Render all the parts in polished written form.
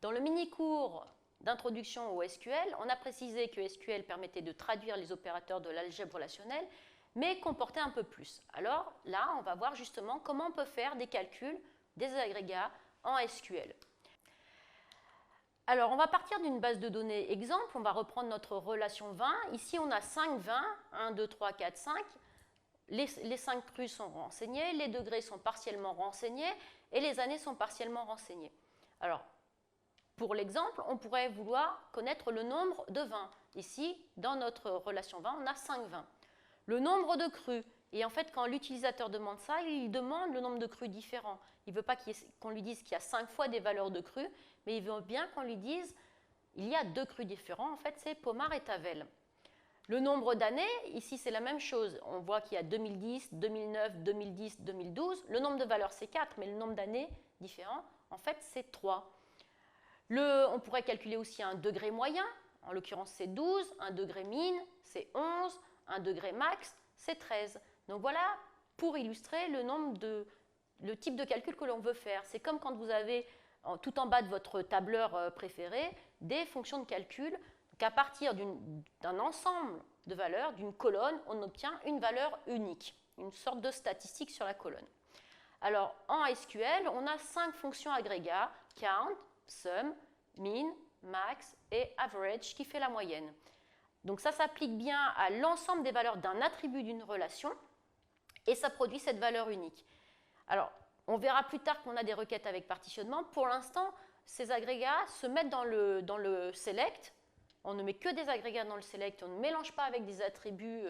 Dans le mini-cours d'introduction au SQL, on a précisé que SQL permettait de traduire les opérateurs de l'algèbre relationnelle, mais comportait un peu plus. Alors là, on va voir justement comment on peut faire des calculs, des agrégats en SQL. Alors, on va partir d'une base de données exemple. On va reprendre notre relation 20. Ici, on a 5 20, 1, 2, 3, 4, 5. Les 5 crus sont renseignés, les degrés sont partiellement renseignés et les années sont partiellement renseignées. Alors, pour l'exemple, on pourrait vouloir connaître le nombre de 20. Ici, dans notre relation 20, on a 5 20. Le nombre de crus. Et en fait, quand l'utilisateur demande ça, il demande le nombre de crus différents. Il ne veut pas qu'on lui dise qu'il y a 5 fois des valeurs de crus, mais il veut bien qu'on lui dise qu'il y a 2 crus différents. En fait, c'est Pomard et Tavel. Le nombre d'années, ici, c'est la même chose. On voit qu'il y a 2010, 2009, 2010, 2012. Le nombre de valeurs, c'est 4, mais le nombre d'années différents, en fait, c'est 3. On pourrait calculer aussi un degré moyen. En l'occurrence, c'est 12. Un degré min, c'est 11. Un degré max, c'est 13. Donc voilà, pour illustrer le type de calcul que l'on veut faire. C'est comme quand vous avez tout en bas de votre tableur préféré des fonctions de calcul. Donc à partir d'un ensemble de valeurs, d'une colonne, on obtient une valeur unique, une sorte de statistique sur la colonne. Alors en SQL, on a 5 fonctions agrégats, count, sum, min, max et average qui fait la moyenne. Donc ça s'applique bien à l'ensemble des valeurs d'un attribut d'une relation et ça produit cette valeur unique. Alors, on verra plus tard qu'on a des requêtes avec partitionnement. Pour l'instant, ces agrégats se mettent dans le select. On ne met que des agrégats dans le select, on ne mélange pas avec des attributs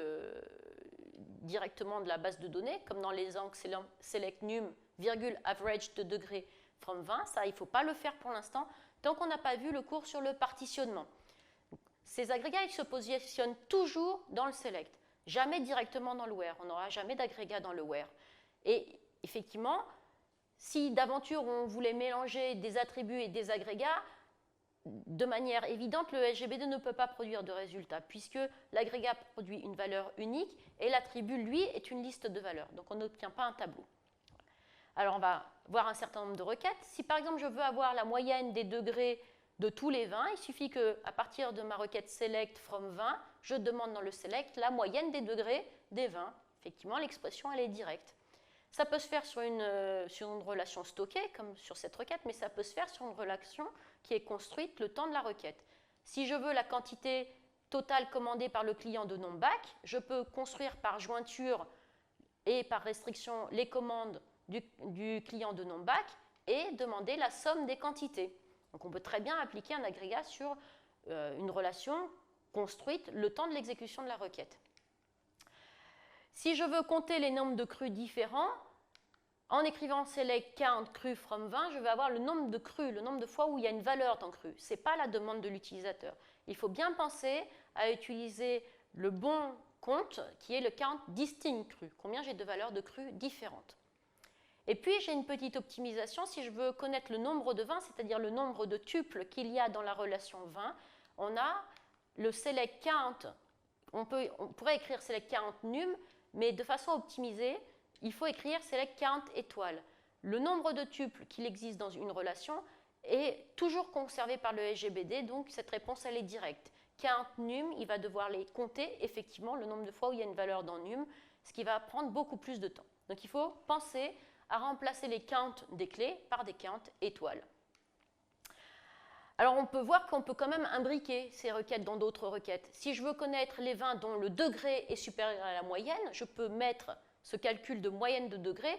directement de la base de données, comme dans les angles select num, virgule, average de degré from 20. Ça, il ne faut pas le faire pour l'instant, tant qu'on n'a pas vu le cours sur le partitionnement. Ces agrégats, ils se positionnent toujours dans le select, jamais directement dans le where. On n'aura jamais d'agrégat dans le where. Et effectivement, si d'aventure on voulait mélanger des attributs et des agrégats, de manière évidente, le SGBD ne peut pas produire de résultat, puisque l'agrégat produit une valeur unique et l'attribut, lui, est une liste de valeurs. Donc on n'obtient pas un tableau. Alors on va voir un certain nombre de requêtes. Si par exemple je veux avoir la moyenne des degrés de tous les 20, il suffit qu'à partir de ma requête select from 20, je demande dans le select la moyenne des degrés des 20. Effectivement, l'expression, elle est directe. Ça peut se faire sur une relation stockée, comme sur cette requête, mais ça peut se faire sur une relation qui est construite le temps de la requête. Si je veux la quantité totale commandée par le client de NumBack, je peux construire par jointure et par restriction les commandes du client de NumBack et demander la somme des quantités. Donc on peut très bien appliquer un agrégat sur une relation construite le temps de l'exécution de la requête. Si je veux compter les nombres de crus différents, en écrivant select count cru from 20, je vais avoir le nombre de crus, le nombre de fois où il y a une valeur dans cru. Ce n'est pas la demande de l'utilisateur. Il faut bien penser à utiliser le bon compte qui est le count distinct cru. Combien j'ai de valeurs de crus différentes. Et puis, j'ai une petite optimisation. Si je veux connaître le nombre de 20, c'est-à-dire le nombre de tuples qu'il y a dans la relation 20, on a le select count. On pourrait écrire select count num, mais de façon optimisée, il faut écrire select count étoile. Le nombre de tuples qu'il existe dans une relation est toujours conservé par le SGBD, donc cette réponse, elle est directe. Count num, il va devoir les compter, effectivement, le nombre de fois où il y a une valeur dans num, ce qui va prendre beaucoup plus de temps. Donc il faut penser à remplacer les counts des clés par des counts étoiles. Alors on peut voir qu'on peut quand même imbriquer ces requêtes dans d'autres requêtes. Si je veux connaître les 20 dont le degré est supérieur à la moyenne, je peux mettre ce calcul de moyenne de degré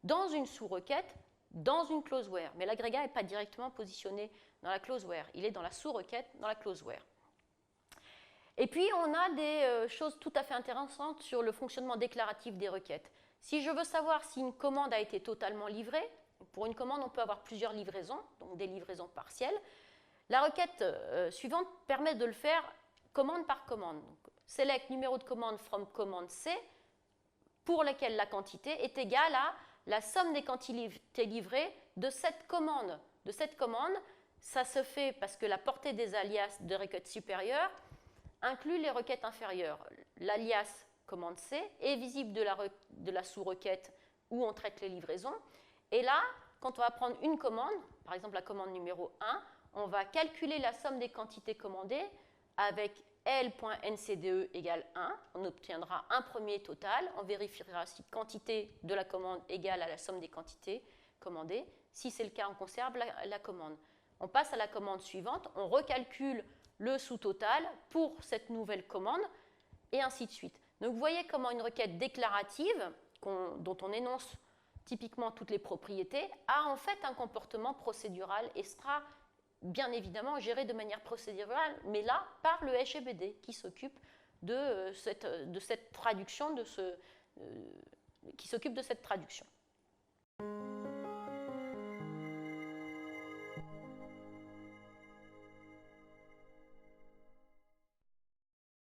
dans une sous-requête, dans une clause where. Mais l'agrégat n'est pas directement positionné dans la clause where, il est dans la sous-requête, dans la clause where. Et puis on a des choses tout à fait intéressantes sur le fonctionnement déclaratif des requêtes. Si je veux savoir si une commande a été totalement livrée, pour une commande on peut avoir plusieurs livraisons, donc des livraisons partielles, la requête suivante permet de le faire commande par commande. Donc, select numéro de commande from commande C, pour laquelle la quantité est égale à la somme des quantités livrées de cette commande. De cette commande, ça se fait parce que la portée des alias de requête supérieure inclut les requêtes inférieures. L'alias commande C est visible de la sous-requête où on traite les livraisons. Et là, quand on va prendre une commande, par exemple la commande numéro 1, on va calculer la somme des quantités commandées avec L.NCDE égale 1. On obtiendra un premier total. On vérifiera si quantité de la commande égale à la somme des quantités commandées. Si c'est le cas, on conserve la commande. On passe à la commande suivante. On recalcule le sous-total pour cette nouvelle commande et ainsi de suite. Donc vous voyez comment une requête déclarative, dont on énonce typiquement toutes les propriétés, a en fait un comportement procédural et sera bien évidemment géré de manière procédurale, mais là par le HEBD qui s'occupe de cette traduction, qui s'occupe de cette traduction.